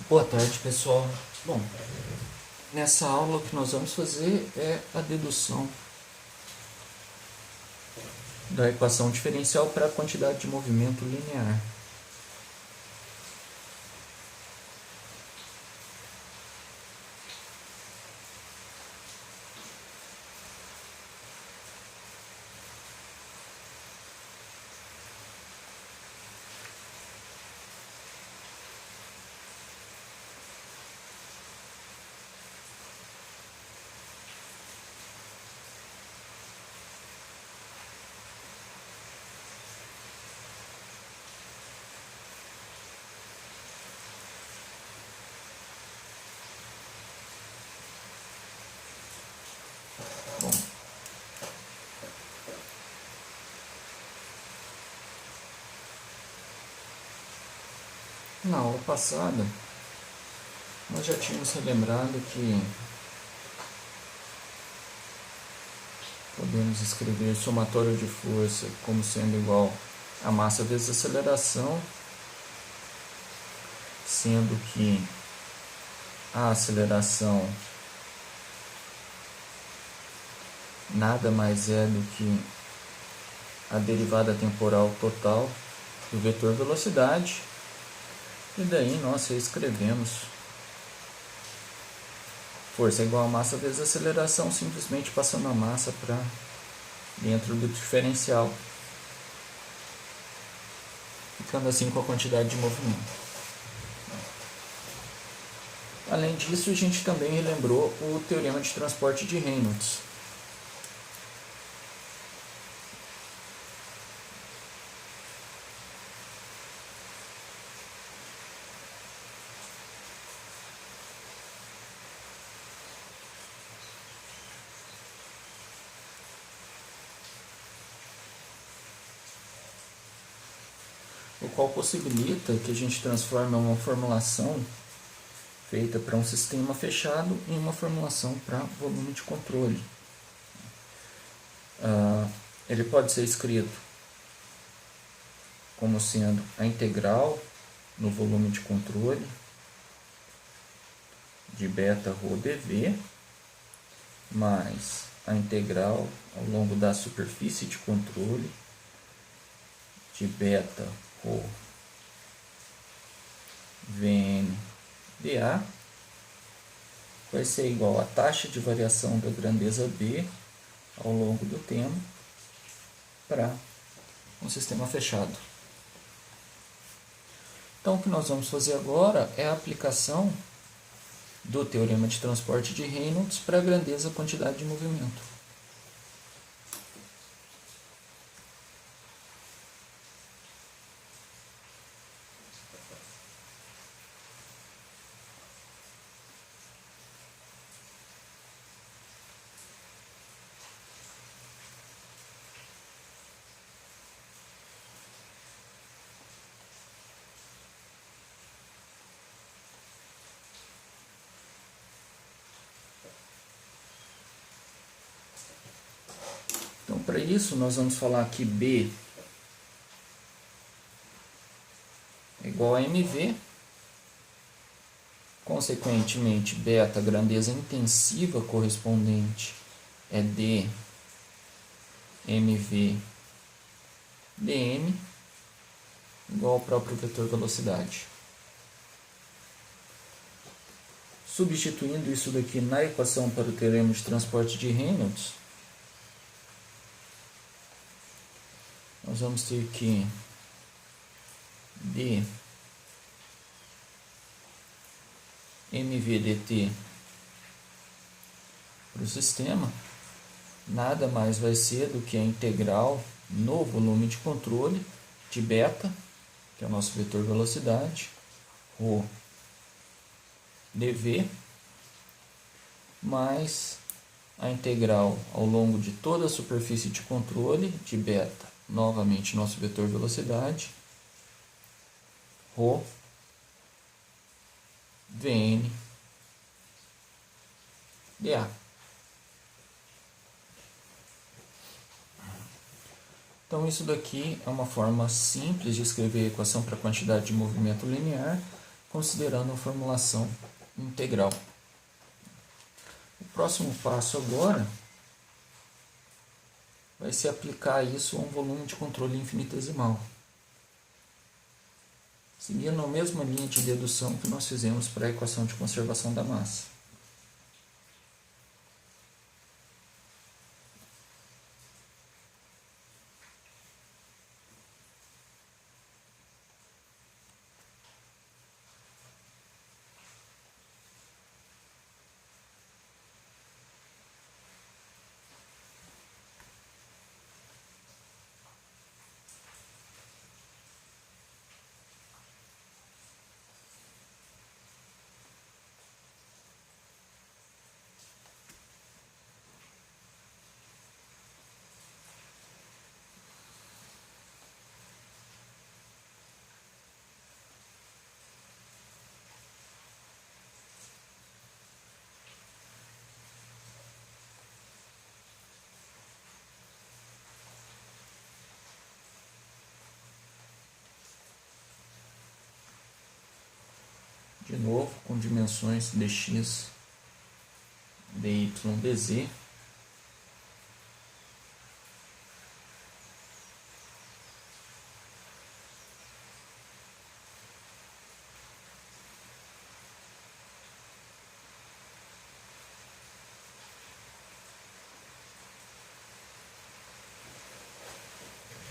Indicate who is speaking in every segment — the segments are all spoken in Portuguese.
Speaker 1: Boa tarde, pessoal. Bom, nessa aula o que nós vamos fazer é a dedução da equação diferencial para a quantidade de movimento linear. Bom, na aula passada, nós já tínhamos relembrado que podemos escrever somatório de força como sendo igual a massa vezes aceleração, sendo que a aceleração nada mais é do que a derivada temporal total do vetor velocidade, e daí nós reescrevemos força igual a massa vezes aceleração, simplesmente passando a massa para dentro do diferencial, ficando assim com a quantidade de movimento. Além disso, a gente também relembrou o teorema de transporte de Reynolds. O qual possibilita que a gente transforme uma formulação feita para um sistema fechado em uma formulação para volume de controle. Ele pode ser escrito como sendo a integral no volume de controle de beta ρ dv mais a integral ao longo da superfície de controle de beta ρ Vn dA vai ser igual à taxa de variação da grandeza B ao longo do tempo para um sistema fechado. Então, o que nós vamos fazer agora é a aplicação do teorema de transporte de Reynolds para a grandeza quantidade de movimento. Então, para isso, nós vamos falar que B é igual a mv, consequentemente, beta, grandeza intensiva correspondente, é d mv dm, igual ao próprio vetor velocidade. Substituindo isso daqui na equação para o teorema de transporte de Reynolds, nós vamos ter que d mv dt para o sistema nada mais vai ser do que a integral no volume de controle de beta, que é o nosso vetor velocidade, ρ dv, mais a integral ao longo de toda a superfície de controle de beta, novamente nosso vetor velocidade, ρ Vn dA. Então, isso daqui é uma forma simples de escrever a equação para a quantidade de movimento linear, considerando a formulação integral. O próximo passo agora vai ser aplicar isso a um volume de controle infinitesimal, seguindo a mesma linha de dedução que nós fizemos para a equação de conservação da massa. De novo, com dimensões dx, dy, dz.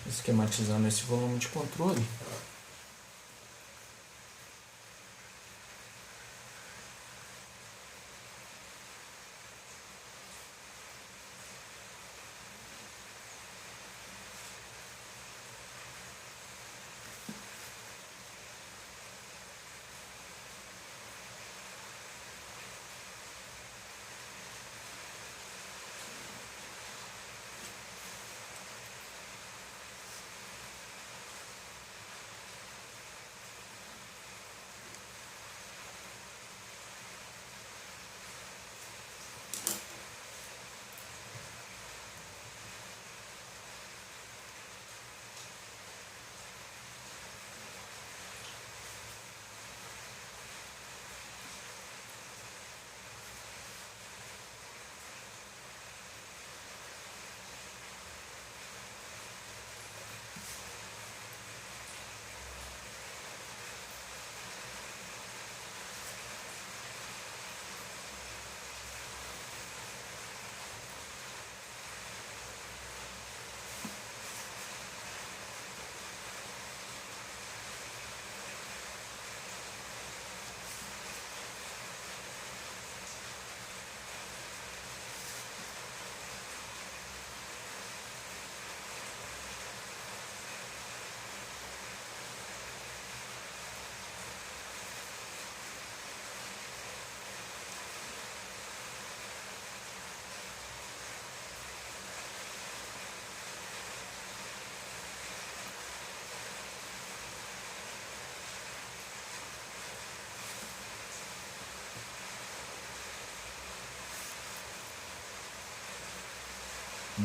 Speaker 1: Esquematizando esse volume de controle.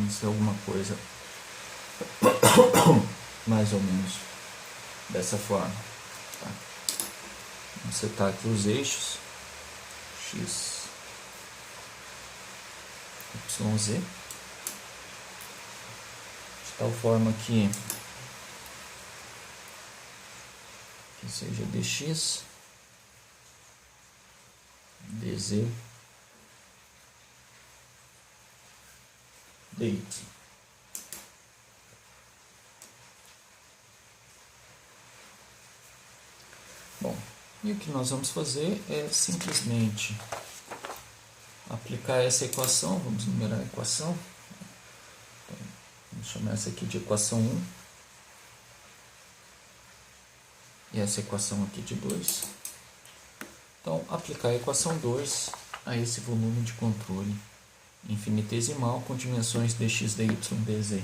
Speaker 1: Isso é alguma coisa mais ou menos dessa forma. Tá? Vamos setar aqui os eixos x, y, z, de tal forma que seja dx, dz, dy. Bom, e o que nós vamos fazer é simplesmente aplicar essa equação. Vamos numerar a equação. Então, vamos chamar essa aqui de equação 1 e essa equação aqui de 2. Então, aplicar a equação 2 a esse volume de controle infinitesimal com dimensões dx, dy, dz.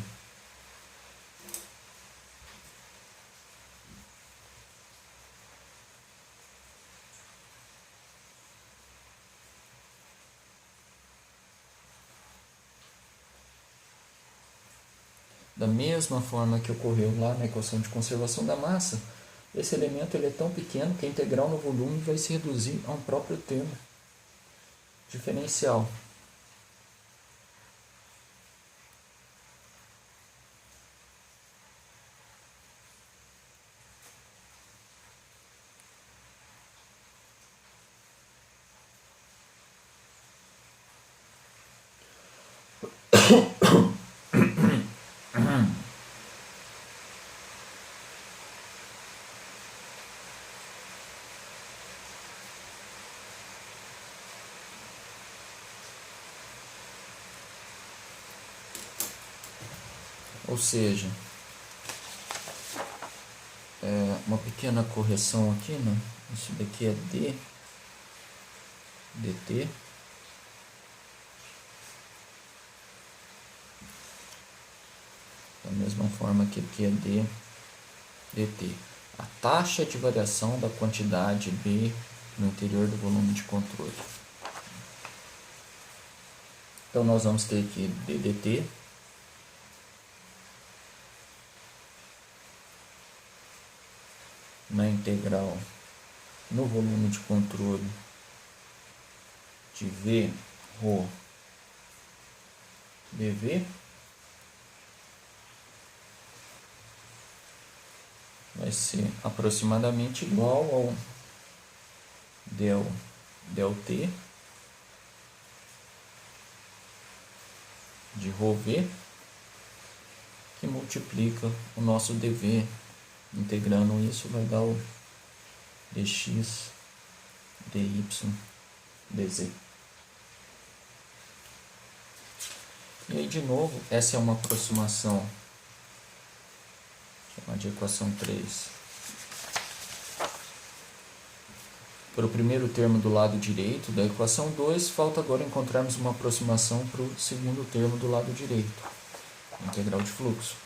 Speaker 1: Da mesma forma que ocorreu lá na equação de conservação da massa, Esse elemento ele é tão pequeno que a integral no volume vai se reduzir a um próprio termo diferencial. Ou seja, uma pequena correção aqui, né? Isso daqui é dt. Da mesma forma que aqui é dt. A taxa de variação da quantidade B no interior do volume de controle. Então nós vamos ter aqui ddt na integral no volume de controle de V ρ dV vai ser aproximadamente igual ao del_t de ρv, que multiplica o nosso dv. Integrando isso vai dar o dx dy dz. E aí de novo, essa é uma aproximação, chamada de equação 3. Para o primeiro termo do lado direito da equação 2, falta agora encontrarmos uma aproximação para o segundo termo do lado direito, integral de fluxo.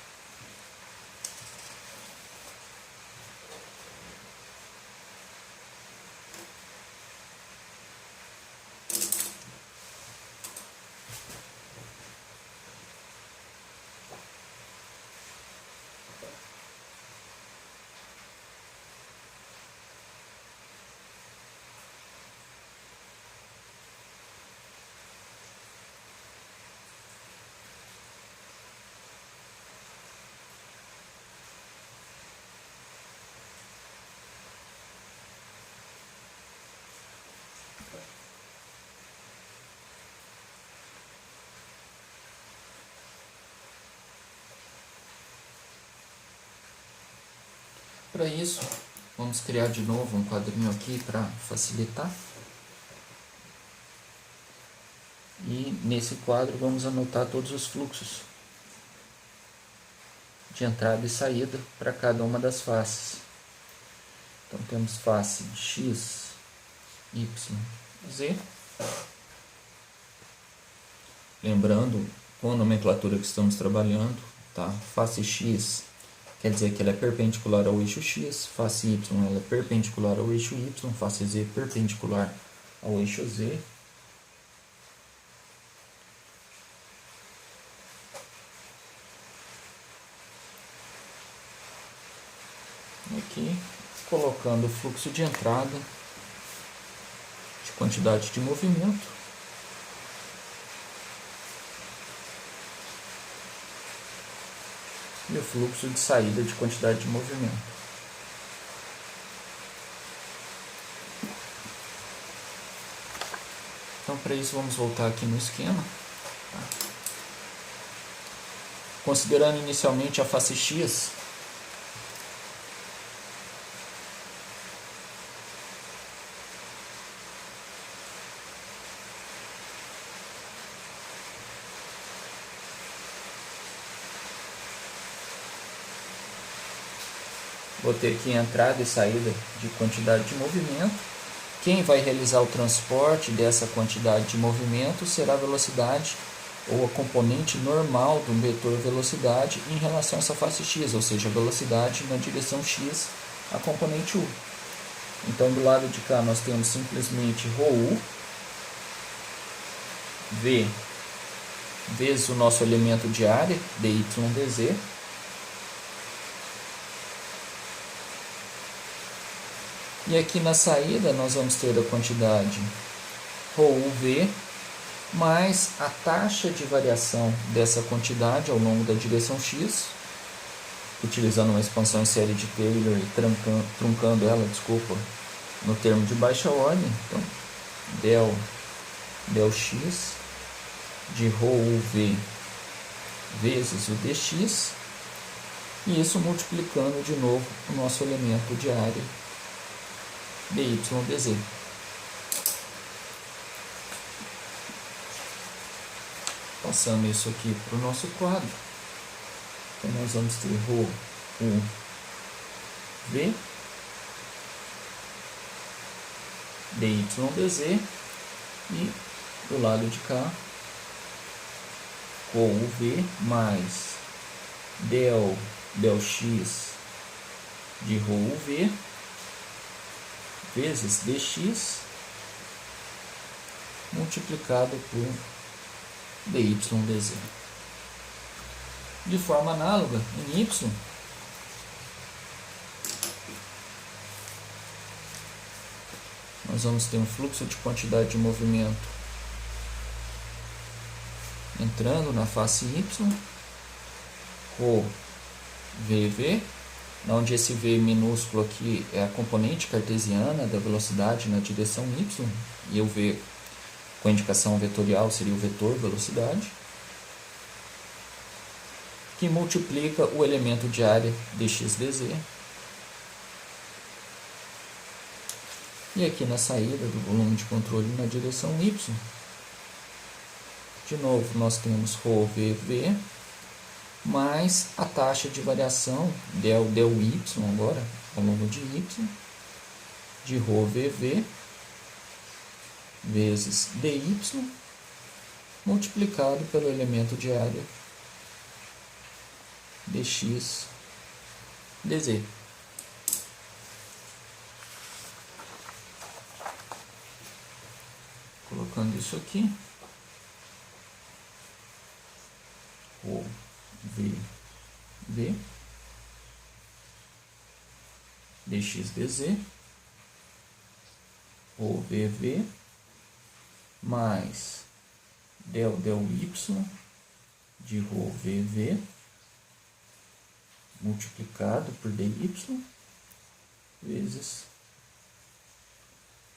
Speaker 1: Para isso, vamos criar de novo um quadrinho aqui para facilitar. E nesse quadro vamos anotar todos os fluxos de entrada e saída para cada uma das faces. Então temos face x, y, z. Lembrando, com a nomenclatura que estamos trabalhando, tá? Face x quer dizer que ela é perpendicular ao eixo x, face y ela é perpendicular ao eixo y, face z perpendicular ao eixo z. Aqui, colocando o fluxo de entrada, de quantidade de movimento, e o fluxo de saída de quantidade de movimento. Então, para isso, vamos voltar aqui no esquema. Considerando inicialmente a face x, vou ter aqui entrada e saída de quantidade de movimento. Quem vai realizar o transporte dessa quantidade de movimento será a velocidade ou a componente normal do vetor velocidade em relação a essa face x, ou seja, a velocidade na direção x, a componente u. Então, do lado de cá nós temos simplesmente ρu, v, vezes o nosso elemento de área, dy dz, E aqui na saída nós vamos ter a quantidade ρV mais a taxa de variação dessa quantidade ao longo da direção x, utilizando uma expansão em série de Taylor e truncando ela, no termo de baixa ordem. Então, del x de ρV vezes o dx, e isso multiplicando de novo o nosso elemento de área dy dz. Passando isso aqui para o nosso quadro, então nós vamos ter ρ1 v dy dz, e do lado de cá ρv mais del x de ρv vezes dx multiplicado por dy dz. De forma análoga, em y, nós vamos ter um fluxo de quantidade de movimento entrando na face y, ρ VV, onde esse V minúsculo aqui é a componente cartesiana da velocidade na direção y, e o V com indicação vetorial seria o vetor velocidade, que multiplica o elemento de área dx dz. E aqui na saída do volume de controle na direção y, de novo nós temos ρVV mais a taxa de variação del y agora ao longo de y, de ρVV vezes dy multiplicado pelo elemento de área dx dz. Colocando isso aqui, ρ v dx dz, ρ v mais del y de ρ v multiplicado por dy vezes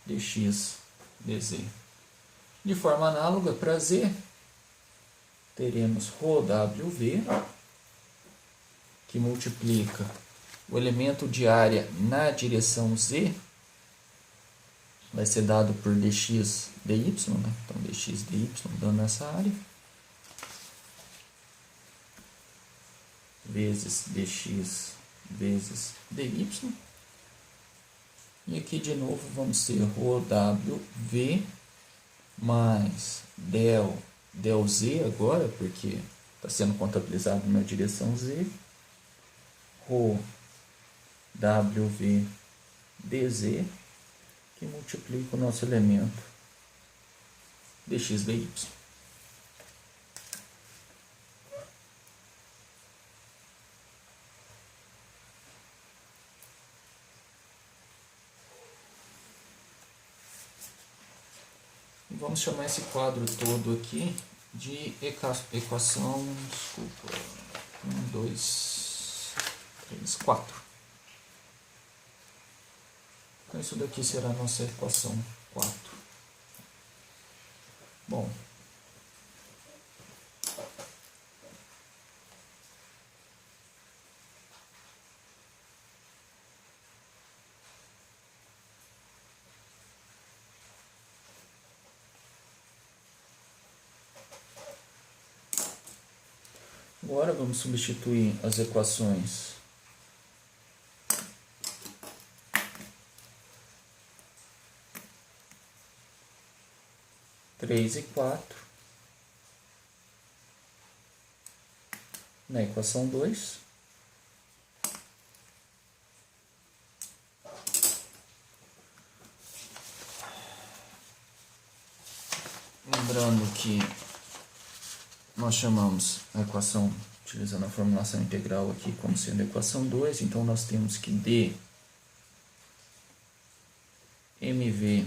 Speaker 1: dx dz. De forma análoga, para z, teremos ρWV, que multiplica o elemento de área na direção z, vai ser dado por dx dy, né? Então dx dy dando essa área, vezes dx vezes dy. E aqui de novo vamos ter ρWV mais del z agora, porque está sendo contabilizado na direção z, ρWV dz, que multiplica o nosso elemento dx dy. Vamos chamar esse quadro todo aqui de equação, 1, 2, 3, 4. Então isso daqui será a nossa equação 4. Bom, agora vamos substituir as equações 3 e 4 na equação 2. Lembrando que nós chamamos a equação, utilizando a formulação integral aqui, como sendo a equação 2, então nós temos que d mv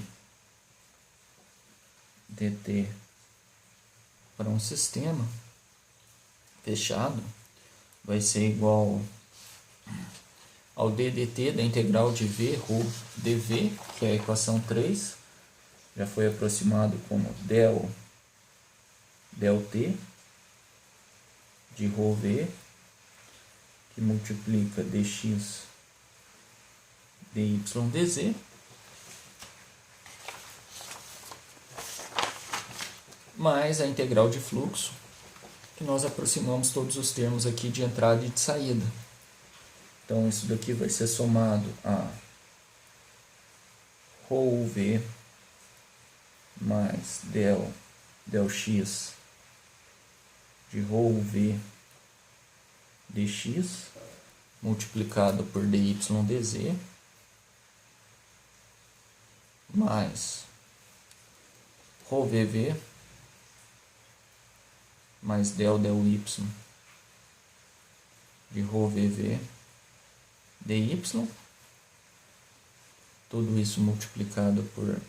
Speaker 1: dt para um sistema fechado vai ser igual ao ddt da integral de v ρ dv, que é a equação 3, já foi aproximado como del t de ρv, que multiplica dx dy dz, mais a integral de fluxo, que nós aproximamos todos os termos aqui de entrada e de saída. Então, isso daqui vai ser somado a ρv mais del x de ρv dx, multiplicado por dy dz, mais ρvv mais del y de ρvv dy, tudo isso multiplicado por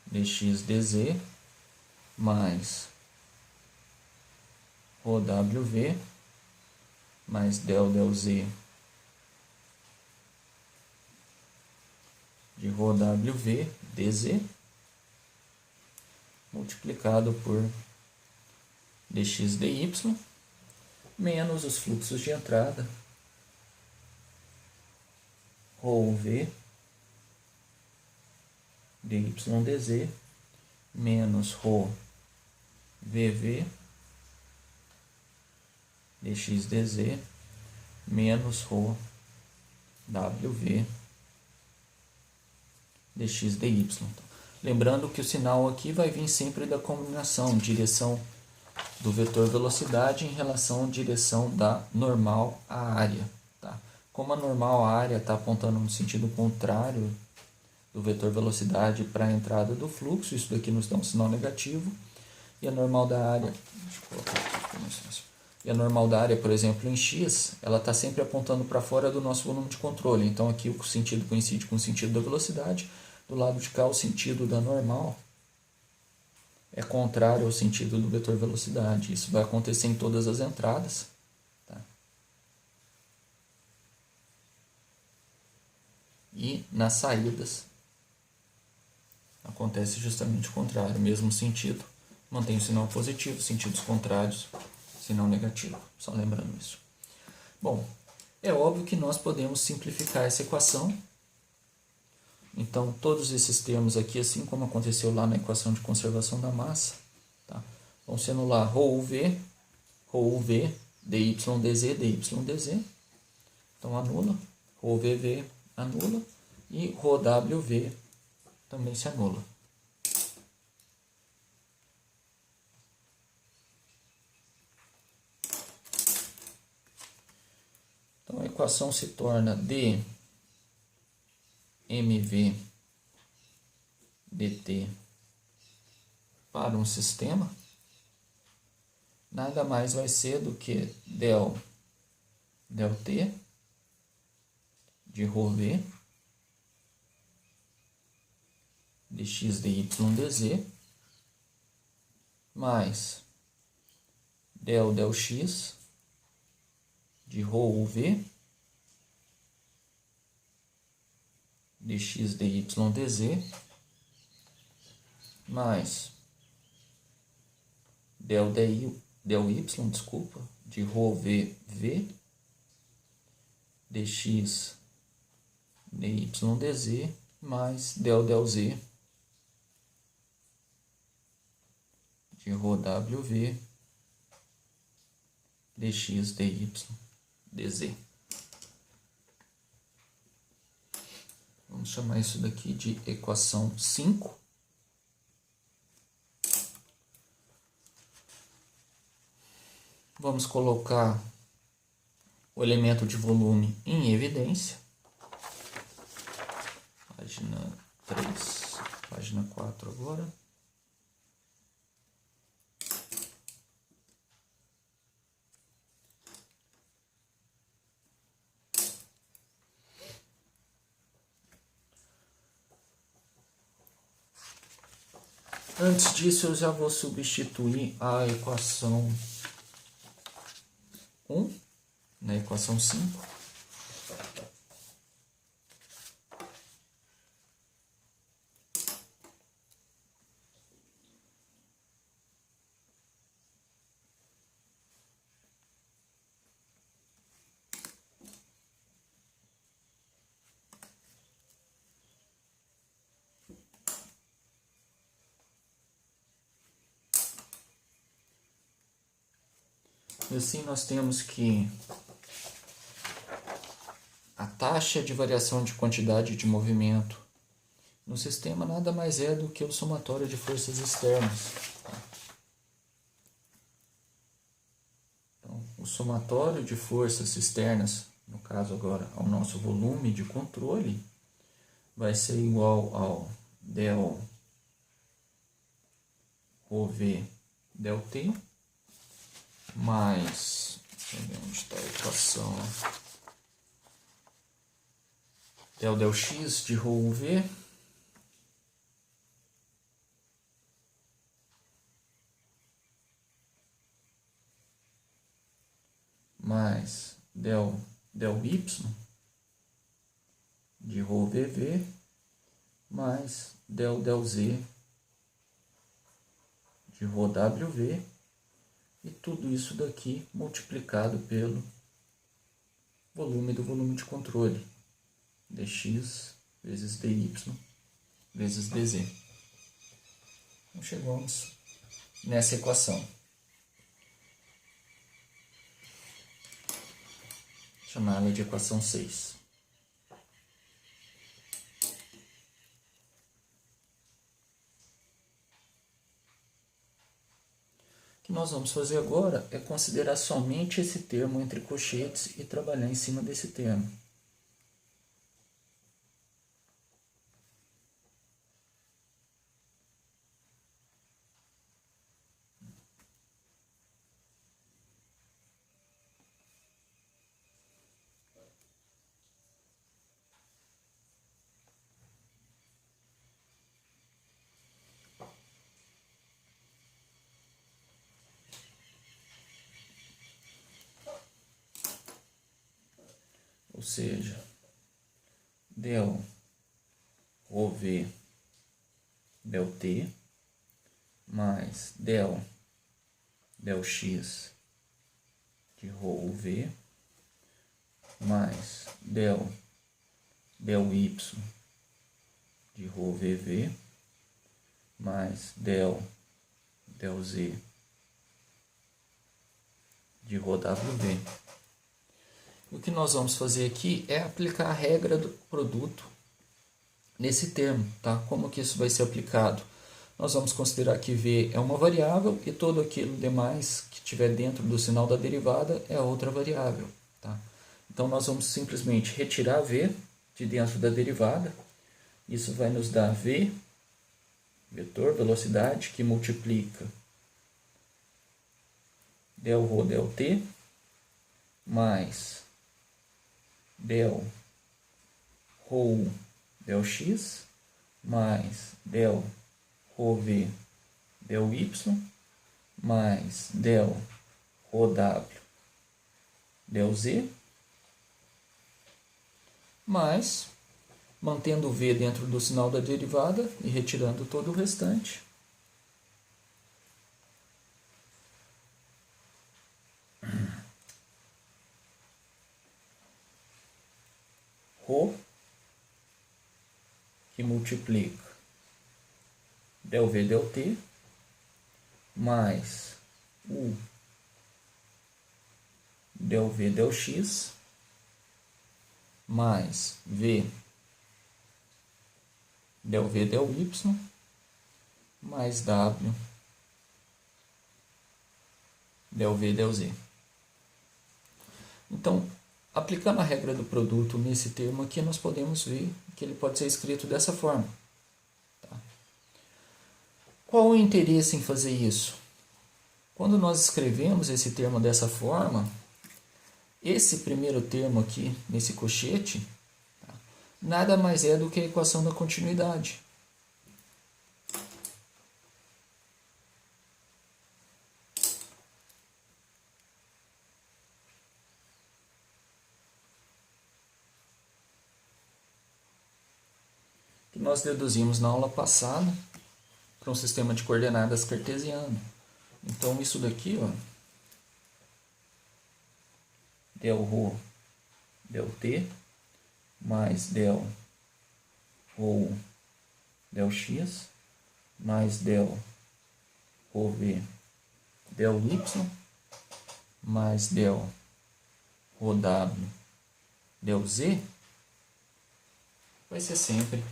Speaker 1: dx dz, mais ρwv mais del z de ρwv dz, multiplicado por dx dy, menos os fluxos de entrada, ρv dy dz, menos ρvv dx dz, menos ρwv dx dy. Lembrando que o sinal aqui vai vir sempre da combinação direção do vetor velocidade em relação à direção da normal à área. Tá? Como a normal à área está apontando no sentido contrário do vetor velocidade para a entrada do fluxo, isso daqui nos dá um sinal negativo, e a normal da área, deixa eu colocar aqui, fica mais fácil. E a normal da área, por exemplo, em x, ela está sempre apontando para fora do nosso volume de controle. Então aqui o sentido coincide com o sentido da velocidade, do lado de cá o sentido da normal é contrário ao sentido do vetor velocidade. Isso vai acontecer em todas as entradas. Tá? E nas saídas acontece justamente o contrário, mesmo sentido. Mantém o sinal positivo, sentidos contrários, sinal negativo. Só lembrando isso. Bom, é óbvio que nós podemos simplificar essa equação. Então, todos esses termos aqui, assim como aconteceu lá na equação de conservação da massa, tá? Vão se anular ρuv, dy dz, dy dz. Então, anula. ρvv anula. E ρwv também se anula. Então, a equação se torna dmv dt para um sistema nada mais vai ser do que del t de ρv dx dy dz mais del x de ρuv dx dy dz mais del y, desculpa, de ρvv dx dy dz mais del z de ρwv dx dy dz. Vamos chamar isso daqui de equação 5. Vamos colocar o elemento de volume em evidência. Página 3, página 4 agora. Antes disso, eu já vou substituir a equação 1 na equação 5. E assim nós temos que a taxa de variação de quantidade de movimento no sistema nada mais é do que o somatório de forças externas. Então, o somatório de forças externas, no caso agora ao nosso volume de controle, vai ser igual ao del ρv del t mais, onde está a equação, del x de ρu v mais del y de ρ vv mais del z de ρ wv, e tudo isso daqui multiplicado pelo volume do volume de controle, dx vezes dy vezes dz. Então chegamos nessa equação, chamada de equação 6. O que nós vamos fazer agora é considerar somente esse termo entre colchetes e trabalhar em cima desse termo. Ou seja, del ρv del t mais del x de ρu v mais del y de ρ vv mais del z de ρ wv. O que nós vamos fazer aqui é aplicar a regra do produto nesse termo, tá? Como que isso vai ser aplicado? Nós vamos considerar que V é uma variável e todo aquilo demais que estiver dentro do sinal da derivada é outra variável, tá? Então nós vamos simplesmente retirar V de dentro da derivada. Isso vai nos dar V, vetor, velocidade, que multiplica del ρ del t mais del ρ del x mais del ρv del y mais del ρw del z, mais, mantendo o v dentro do sinal da derivada e retirando todo o restante, ρ, que multiplica del v del t, mais u del v del x, mais v del v del y, mais w del v del z. Então, aplicando a regra do produto nesse termo aqui, nós podemos ver que ele pode ser escrito dessa forma. Tá? Qual o interesse em fazer isso? Quando nós escrevemos esse termo dessa forma, esse primeiro termo aqui, nesse cochete, tá, nada mais é do que a equação da continuidade. que nós deduzimos na aula passada para um sistema de coordenadas cartesiano. Então, isso daqui, ó, del ρ del t mais del ρ del x mais del ρv del y mais del ρw del z vai ser sempre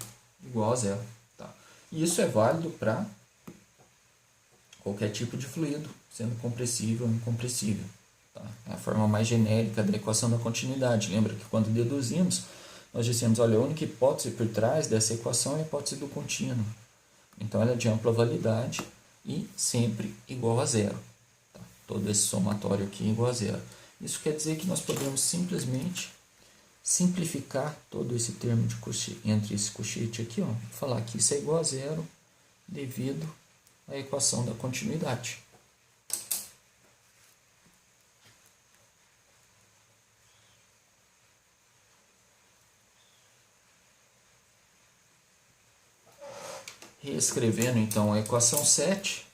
Speaker 1: igual a zero. Tá? E isso é válido para qualquer tipo de fluido, sendo compressível ou incompressível. Tá? É a forma mais genérica da equação da continuidade. Lembra que quando deduzimos, nós dissemos, olha, a única hipótese por trás dessa equação é a hipótese do contínuo. Então, ela é de ampla validade e sempre igual a zero. Tá? Todo esse somatório aqui é igual a zero. Isso quer dizer que nós podemos simplesmente simplificar todo esse termo de cochete, entre esse cochete aqui, ó, falar que isso é igual a zero devido à equação da continuidade. Reescrevendo então a equação 7,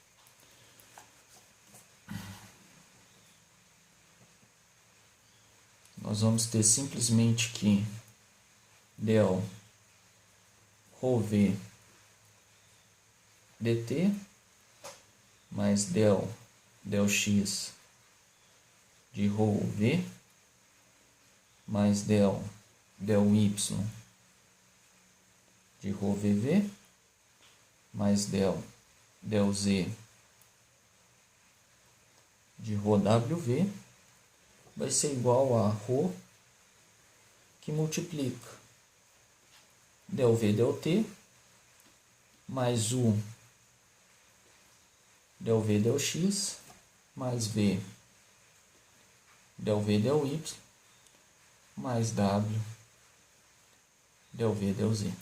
Speaker 1: nós vamos ter simplesmente que del ρv dt mais del x de ρv mais del y de ρvv mais del z de ρwv vai ser igual a ρ que multiplica del v del t mais u del v del x mais v del v del y mais w del v del z.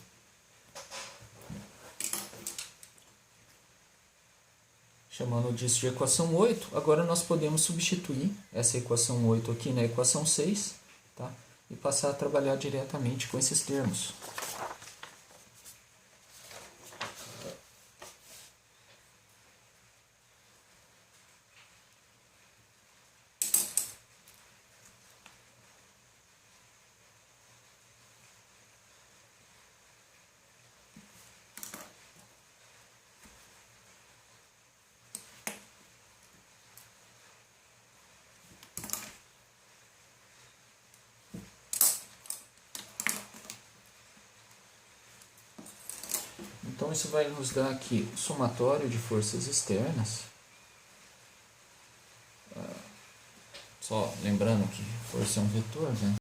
Speaker 1: Chamando disso de equação 8, agora nós podemos substituir essa equação 8 aqui na equação 6, tá? E passar a trabalhar diretamente com esses termos. Então, isso vai nos dar aqui o somatório de forças externas. Só lembrando que força é um vetor, né?